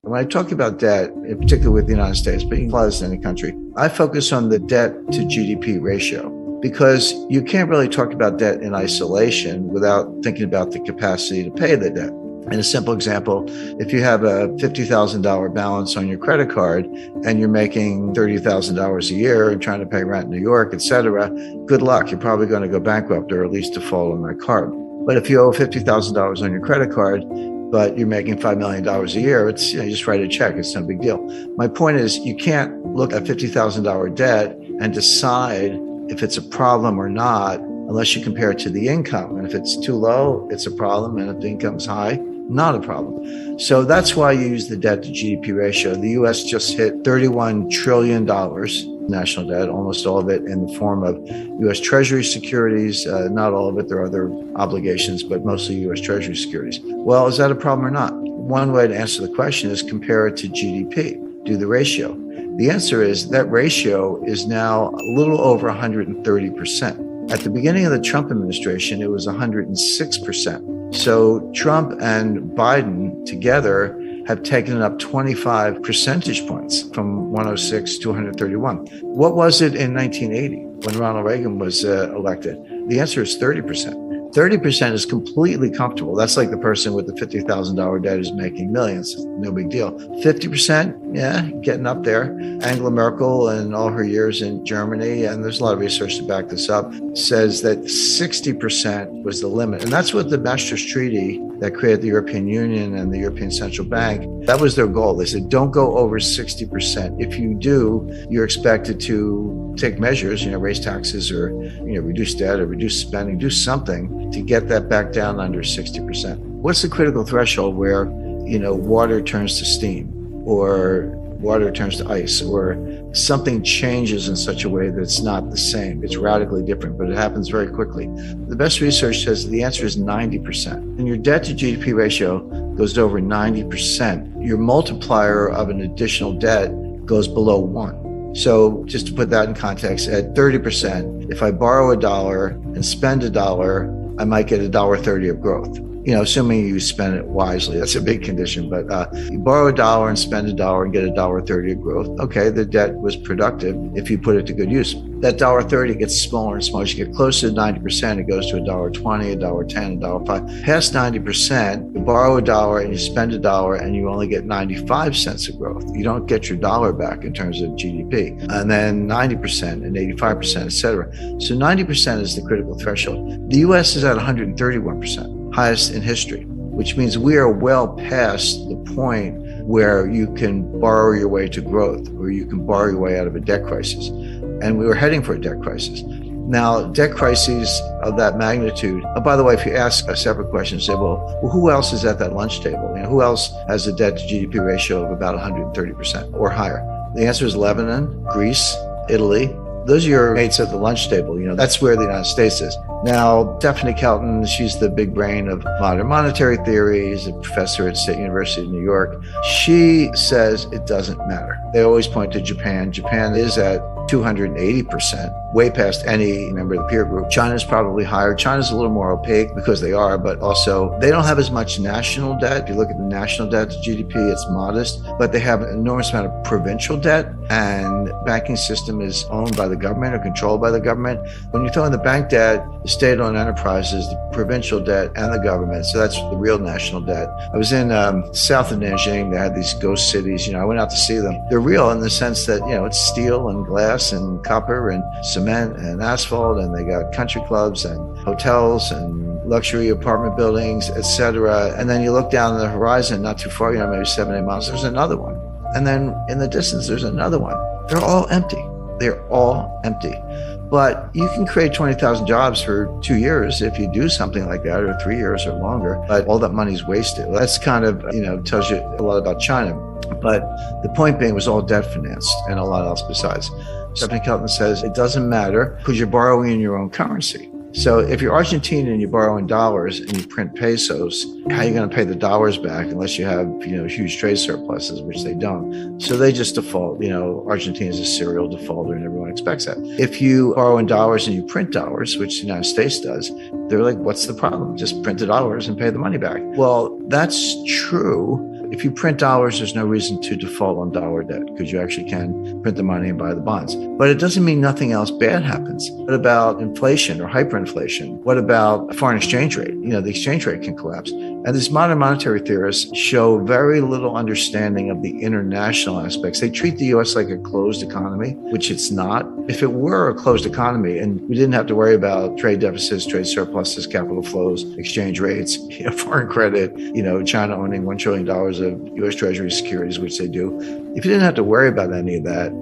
When I talk about debt, in particular with the United States, but you can apply this to any country, I focus on the debt to GDP ratio because you can't really talk about debt in isolation without thinking about the capacity to pay the debt. In a simple example, if you have a $50,000 balance on your credit card and you're making $30,000 a year and trying to pay rent in New York, et cetera, good luck. You're probably going to go bankrupt or at least default on that card. But if you owe $50,000 on your credit card, but you're making $5 million a year, it's, you just write a check. It's no big deal. My point is you can't look at $50,000 debt and decide if it's a problem or not unless you compare it to the income. And if it's too low, it's a problem. And if the income's high, not a problem. So that's why you use the debt to GDP ratio. The US just hit $31 trillion national debt, almost all of it in the form of US Treasury securities. Not all of it, there are other obligations, but mostly US Treasury securities. Well, is that a problem or not? One way to answer the question is compare it to GDP, do the ratio. The answer is that ratio is now a little over 130%. At the beginning of the Trump administration, it was 106%. So Trump and Biden together have taken it up 25 percentage points from 106 to 131. What was it in 1980 when Ronald Reagan was elected? The answer is 30%. 30% is completely comfortable. That's like the person with the $50,000 debt is making millions. No big deal. 50%, yeah, getting up there. Angela Merkel and all her years in Germany, and there's a lot of research to back this up, says that 60% was the limit. And that's what the Maastricht Treaty that created the European Union and the European Central Bank, that was their goal. They said, don't go over 60%. If you do, you're expected to take measures, raise taxes or, reduce debt or reduce spending, do something to get that back down under 60%. What's the critical threshold where, water turns to steam or water turns to ice or something changes in such a way that it's not the same? It's radically different, but it happens very quickly. The best research says the answer is 90%. And your debt to GDP ratio goes to over 90%. Your multiplier of an additional debt goes below 1. So just to put that in context, at 30%, if I borrow $1 and spend $1, I might get $1.30 of growth. Assuming you spend it wisely, that's a big condition, but you borrow $1 and spend $1 and get $1.30 of growth. Okay, the debt was productive if you put it to good use. That $1.30 gets smaller and smaller. As you get closer to 90%, it goes to $1.20, $1.10, $1.05. Past 90%, you borrow $1 and you spend $1 and you only get 95 cents of growth. You don't get your dollar back in terms of GDP. And then 90% and 85%, et cetera. So 90% is the critical threshold. The US is at 131%. Highest in history, which means we are well past the point where you can borrow your way to growth, or you can borrow your way out of a debt crisis. And we were heading for a debt crisis. Now, debt crises of that magnitude, by the way, if you ask a separate question, say, well, who else is at that lunch table? Who else has a debt to GDP ratio of about 130% or higher? The answer is Lebanon, Greece, Italy. Those are your mates at the lunch table. That's where the United States is. Now, Stephanie Kelton, she's the big brain of modern monetary theory. She's a professor at State University of New York. She says it doesn't matter. They always point to Japan. Japan is at 280%, way past any member of the peer group. China's probably higher. China's a little more opaque because they are, but also they don't have as much national debt. If you look at the national debt to GDP, it's modest, but they have an enormous amount of provincial debt, and the banking system is owned by the government or controlled by the government. When you throw in the bank debt, the state-owned enterprises, the provincial debt, and the government, so that's the real national debt. I was in south of Nanjing. They had these ghost cities. I went out to see them. They're real in the sense that, it's steel and glass and copper and cement and asphalt, and they got country clubs and hotels and luxury apartment buildings, etc. And then you look down the horizon, not too far, maybe 7-8 miles, there's another one. And then in the distance, there's another one. They're all empty. They're all empty. But you can create 20,000 jobs for 2 years if you do something like that, or 3 years or longer, but all that money's wasted. That's kind of, tells you a lot about China. But the point being, it was all debt financed and a lot else besides. Stephanie Kelton says it doesn't matter because you're borrowing in your own currency. So if you're Argentine and you borrow in dollars and you print pesos, how are you going to pay the dollars back unless you have, huge trade surpluses, which they don't. So they just default. Argentina is a serial defaulter and everyone expects that. If you borrow in dollars and you print dollars, which the United States does, they're like, what's the problem? Just print the dollars and pay the money back. Well, that's true if you print dollars, there's no reason to default on dollar debt because you actually can print the money and buy the bonds. But it doesn't mean nothing else bad happens. What about inflation or hyperinflation? What about foreign exchange rate? The exchange rate can collapse. And these modern monetary theorists show very little understanding of the international aspects. They treat the U.S. like a closed economy, which it's not. If it were a closed economy and we didn't have to worry about trade deficits, trade surpluses, capital flows, exchange rates, foreign credit, China owning $1 trillion of U.S. Treasury securities, which they do. If you didn't have to worry about any of that,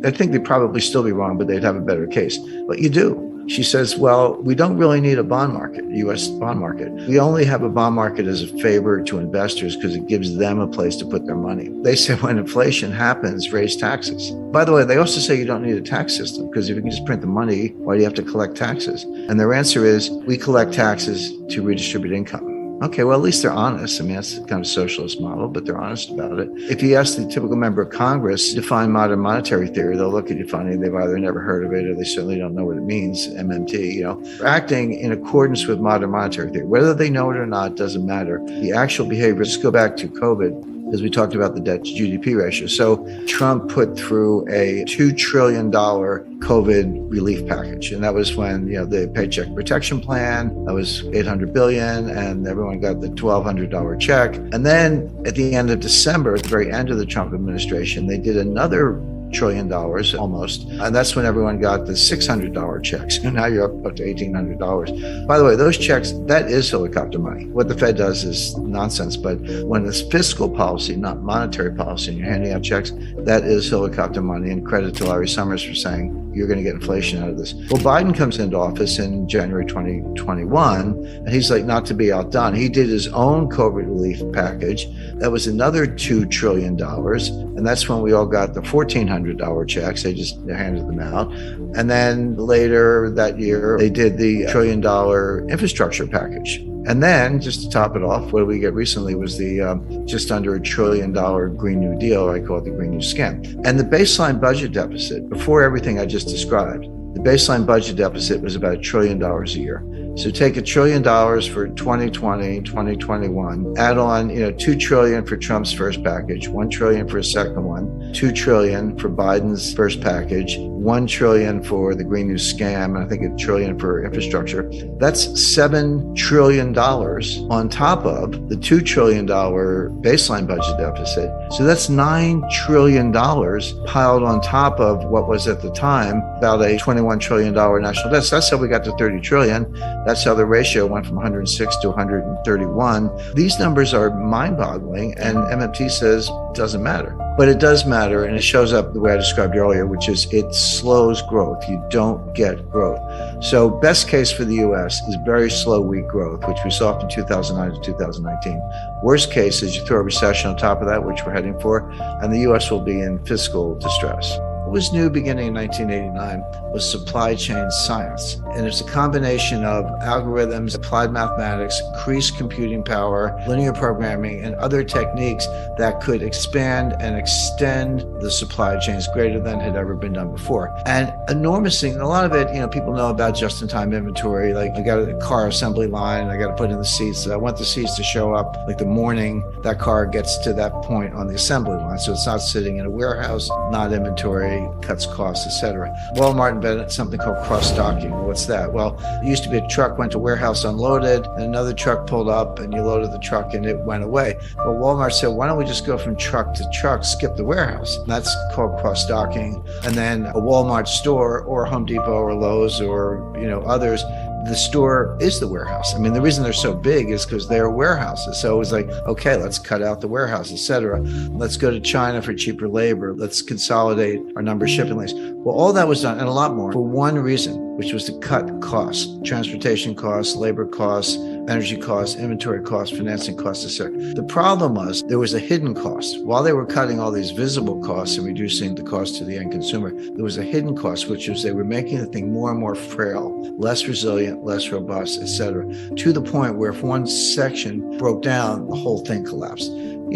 I think they'd probably still be wrong, but they'd have a better case. But you do. She says, well, we don't really need a bond market, U.S. bond market. We only have a bond market as a favor to investors because it gives them a place to put their money. They say when inflation happens, raise taxes. By the way, they also say you don't need a tax system because if you can just print the money, why do you have to collect taxes? And their answer is, we collect taxes to redistribute income. Okay, well, at least they're honest. I mean, that's kind of a socialist model, but they're honest about it. If you ask the typical member of Congress to define modern monetary theory, they'll look at you funny. They've either never heard of it or they certainly don't know what it means, MMT, They're acting in accordance with modern monetary theory. Whether they know it or not doesn't matter. The actual behavior, let's go back to COVID, as we talked about the debt to GDP ratio. So Trump put through a $2 trillion COVID relief package. And that was when, the Paycheck Protection Plan, that was $800 billion, and everyone got the $1,200 check. And then at the end of December, at the very end of the Trump administration, they did another $1 trillion almost. And that's when everyone got the $600 checks. And now you're up to $1,800. By the way, those checks, that is helicopter money. What the Fed does is nonsense. But when it's fiscal policy, not monetary policy, and you're handing out checks, that is helicopter money. And credit to Larry Summers for saying, you're going to get inflation out of this. Well, Biden comes into office in January 2021, and he's like, not to be outdone. He did his own COVID relief package. That was another $2 trillion. And that's when we all got the $1,400 checks. They handed them out. And then later that year, they did the $1 trillion infrastructure package. And then, just to top it off, what did we get recently was the just under $1 trillion Green New Deal, I call it the Green New Scam. And the baseline budget deficit, before everything I just described, the baseline budget deficit was about $1 trillion a year. So take $1 trillion for 2020, 2021, add on, $2 trillion for Trump's first package, $1 trillion for his second one, $2 trillion for Biden's first package, $1 trillion for the Green New Scam, and I think $1 trillion for infrastructure. That's $7 trillion on top of the $2 trillion baseline budget deficit. So that's $9 trillion piled on top of what was at the time about a $21 trillion national debt. So that's how we got to $30 trillion. That's how the ratio went from 106 to 131. These numbers are mind-boggling, and MMT says it doesn't matter. But it does matter, and it shows up the way I described earlier, which is it slows growth. You don't get growth. So best case for the U.S. is very slow, weak growth, which we saw from 2009 to 2019. Worst case is you throw a recession on top of that, which we're heading for, and the U.S. will be in fiscal distress. What was new beginning in 1989 was supply chain science. And it's a combination of algorithms, applied mathematics, increased computing power, linear programming, and other techniques that could expand and extend the supply chains greater than had ever been done before. And enormous thing, a lot of it, people know about just-in-time inventory. Like I got a car assembly line, I got to put in the seats. I want the seats to show up like the morning that car gets to that point on the assembly line. So it's not sitting in a warehouse, not inventory, cuts costs, etc. Walmart invented something called cross-docking. What's that? Well, it used to be a truck went to warehouse, unloaded, and another truck pulled up, and you loaded the truck, and it went away. Well, Walmart said, why don't we just go from truck to truck, skip the warehouse? And that's called cross-docking. And then a Walmart store or Home Depot or Lowe's or, others, the store is the warehouse. I mean, the reason they're so big is because they're warehouses. So it was like, okay, let's cut out the warehouse, etc. Let's go to China for cheaper labor. Let's consolidate our number of shipping lanes. Well, all that was done, and a lot more, for one reason, which was to cut costs, transportation costs, labor costs, energy costs, inventory costs, financing costs, etc. The problem was there was a hidden cost. While they were cutting all these visible costs and reducing the cost to the end consumer, there was a hidden cost, which was they were making the thing more and more frail, less resilient, less robust, etc., to the point where if one section broke down, the whole thing collapsed.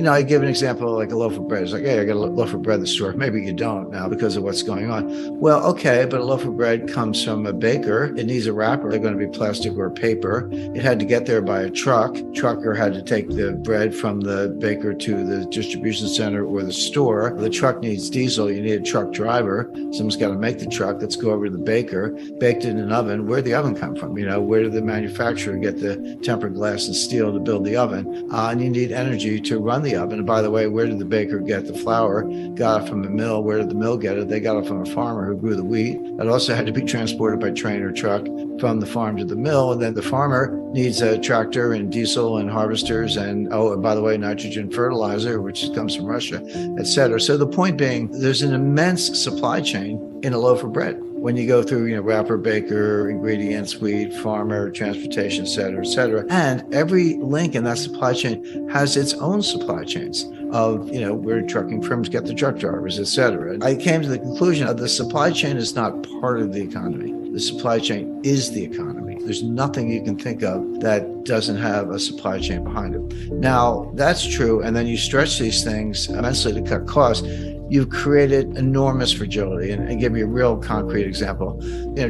I give an example like a loaf of bread. It's like, hey, I got a loaf of bread at the store. Maybe you don't now because of what's going on. Well, okay, but a loaf of bread comes from a baker. It needs a wrapper. They're going to be plastic or paper. It had to get there by a truck. Trucker had to take the bread from the baker to the distribution center or the store. The truck needs diesel. You need a truck driver. Someone's got to make the truck. Let's go over to the baker. Baked it in an oven. Where'd the oven come from? Where did the manufacturer get the tempered glass and steel to build the oven? And you need energy to run the oven. And by the way, where did the baker get the flour? Got it from a mill. Where did the mill get it? They got it from a farmer who grew the wheat. That also had to be transported by train or truck from the farm to the mill. And then the farmer needs a tractor and diesel and harvesters and, by the way, nitrogen fertilizer, which comes from Russia, et cetera. So the point being, there's an immense supply chain in a loaf of bread. When you go through, wrapper, baker, ingredients, wheat, farmer, transportation, et cetera, et cetera. And every link in that supply chain has its own supply chains of, where trucking firms get the truck drivers, et cetera. I came to the conclusion that the supply chain is not part of the economy. The supply chain is the economy. There's nothing you can think of that doesn't have a supply chain behind it. Now, that's true. And then you stretch these things immensely to cut costs. You've created enormous fragility. And I'll give you a real concrete example.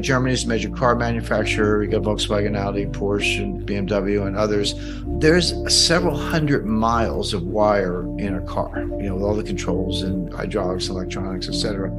Germany's a major car manufacturer. You got Volkswagen, Audi, Porsche, and BMW, and others. There's several hundred miles of wire in a car, with all the controls and hydraulics, electronics, et cetera.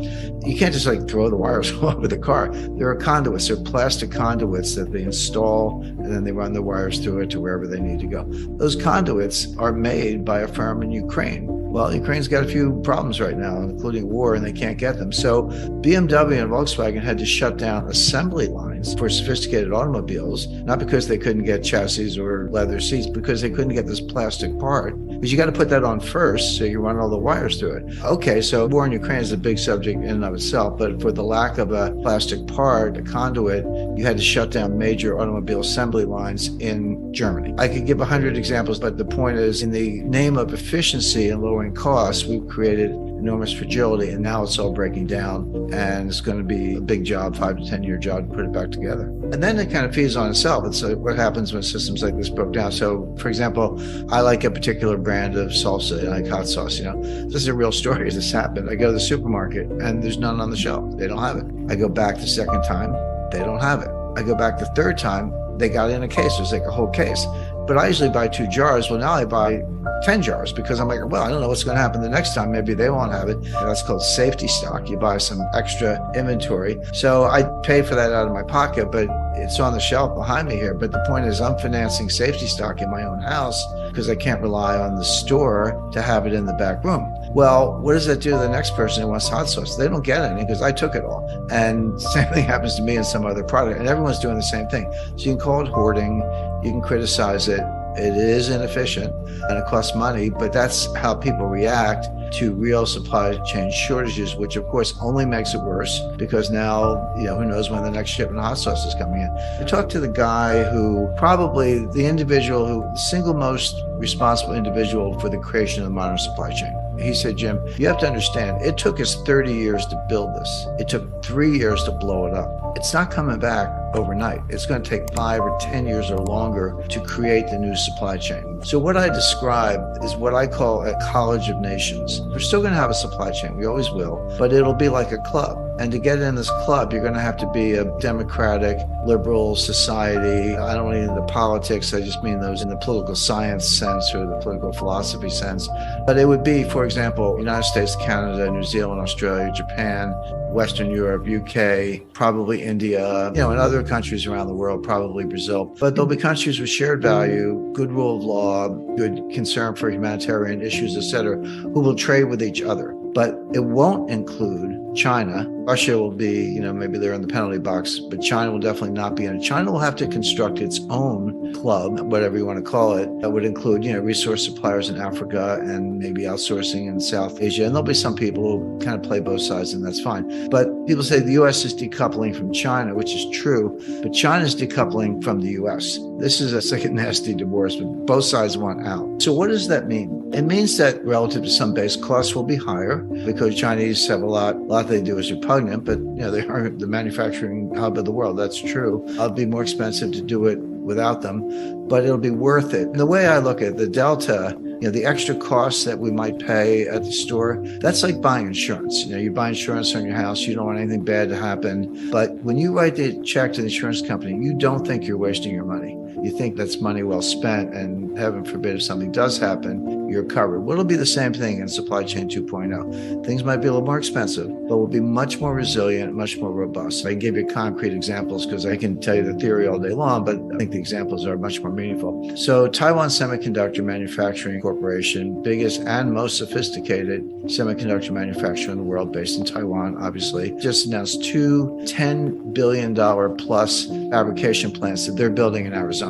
You can't just throw the wires all over the car. There are conduits. There are plastic conduits that they install, and then they run the wires through it to wherever they need to go. Those conduits are made by a firm in Ukraine. Well, Ukraine's got a few problems right now, including war, and they can't get them. So BMW and Volkswagen had to shut down assembly lines for sophisticated automobiles, not because they couldn't get chassis or leather seats, because they couldn't get this plastic part. Because you got to put that on first, so you run all the wires through it. Okay, so war in Ukraine is a big subject in and of itself, but for the lack of a plastic part, a conduit, you had to shut down major automobile assembly lines in Germany. I could give 100 examples, but the point is, in the name of efficiency and lowering costs, we've created enormous fragility, and now it's all breaking down, and it's going to be a big job, 5 to 10 year job to put it back together. And then it kind of feeds on itself. It's what happens when systems like this broke down. So, for example, I like a particular brand of salsa, I like hot sauce. This is a real story. This happened. I go to the supermarket and there's none on the shelf. They don't have it. I go back the second time, they don't have it. I go back the third time, they got it in a case. There's a whole case. But I usually buy 2 jars. Well, now I buy 10 jars because I'm like, well, I don't know what's going to happen the next time. Maybe they won't have it. That's called safety stock. You buy some extra inventory. So I pay for that out of my pocket, but it's on the shelf behind me here. But the point is, I'm financing safety stock in my own house because I can't rely on the store to have it in the back room. Well, what does that do to the next person who wants hot sauce? They don't get any because I took it all. And same thing happens to me in some other product. And everyone's doing the same thing. So you can call it hoarding. You can criticize it. It is inefficient and it costs money, but that's how people react to real supply chain shortages, which of course only makes it worse because now, who knows when the next shipment of hot sauce is coming in. I talked to the guy who probably the single most responsible individual for the creation of the modern supply chain. He said, Jim, you have to understand, it took us 30 years to build this. It took 3 years to blow it up. It's not coming back overnight. It's going to take 5 or 10 years or longer to create the new supply chain. So what I describe is what I call a college of nations. We're still going to have a supply chain. We always will, but it'll be like a club. And to get in this club, you're going to have to be a democratic, liberal society. I don't mean the politics. I just mean those in the political science sense or the political philosophy sense. But it would be, for example, United States, Canada, New Zealand, Australia, Japan, Western Europe, UK, probably India, and other countries around the world, probably Brazil. But there'll be countries with shared value, good rule of law, good concern for humanitarian issues, et cetera, who will trade with each other. But it won't include China. Russia will be, maybe they're in the penalty box, but China will definitely not be in it. China will have to construct its own club, whatever you want to call it, that would include, resource suppliers in Africa and maybe outsourcing in South Asia. And there'll be some people who kind of play both sides, and that's fine. But people say the U.S. is decoupling from China, which is true, but China is decoupling from the U.S. This is a second nasty divorce, but both sides want out. So what does that mean? It means that relative to some base, costs will be higher because Chinese have a lot they do is repugnant, but they are the manufacturing hub of the world. That's true. It'll be more expensive to do it without them, but it'll be worth it. And the way I look at it, the delta The extra costs that we might pay at the store, that's like buying insurance. You buy insurance on your house, you don't want anything bad to happen. But when you write the check to the insurance company, you don't think you're wasting your money. You think that's money well spent, and heaven forbid if something does happen, you're covered. Well, it'll be the same thing in supply chain 2.0. Things might be a little more expensive, but will be much more resilient, much more robust. I can give you concrete examples because I can tell you the theory all day long, but I think the examples are much more meaningful. So Taiwan Semiconductor Manufacturing Corporation, biggest and most sophisticated semiconductor manufacturer in the world, based in Taiwan, obviously, just announced two $10 billion plus fabrication plants that they're building in Arizona.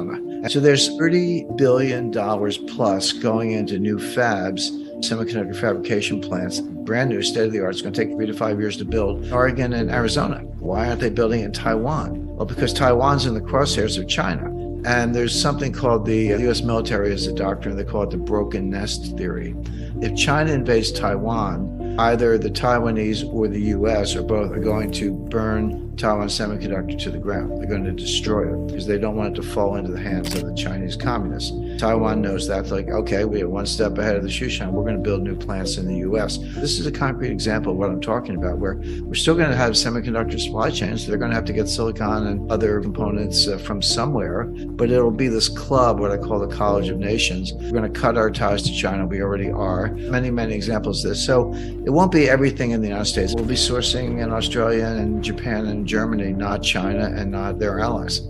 So there's $30 billion plus going into new fabs, semiconductor fabrication plants, brand new, state-of-the-art. It's going to take 3 to 5 years to build in Oregon and Arizona. Why aren't they building in Taiwan? Well, because Taiwan's in the crosshairs of China. And there's something called the U.S. military has a doctrine, they call it the broken nest theory. If China invades Taiwan, either the Taiwanese or the U.S. or both are going to burn Taiwan Semiconductor to the ground. They're going to destroy it because they don't want it to fall into the hands of the Chinese communists. Taiwan knows that. Like, okay, we are one step ahead of the shoe shine. We're going to build new plants in the U.S. This is a concrete example of what I'm talking about, where we're still going to have semiconductor supply chains. They're going to have to get silicon and other components from somewhere, but it'll be this club, what I call the College of Nations. We're going to cut our ties to China. We already are. Many, many examples of this. So it won't be everything in the United States. We'll be sourcing in Australia and Japan and Germany, not China and not their allies.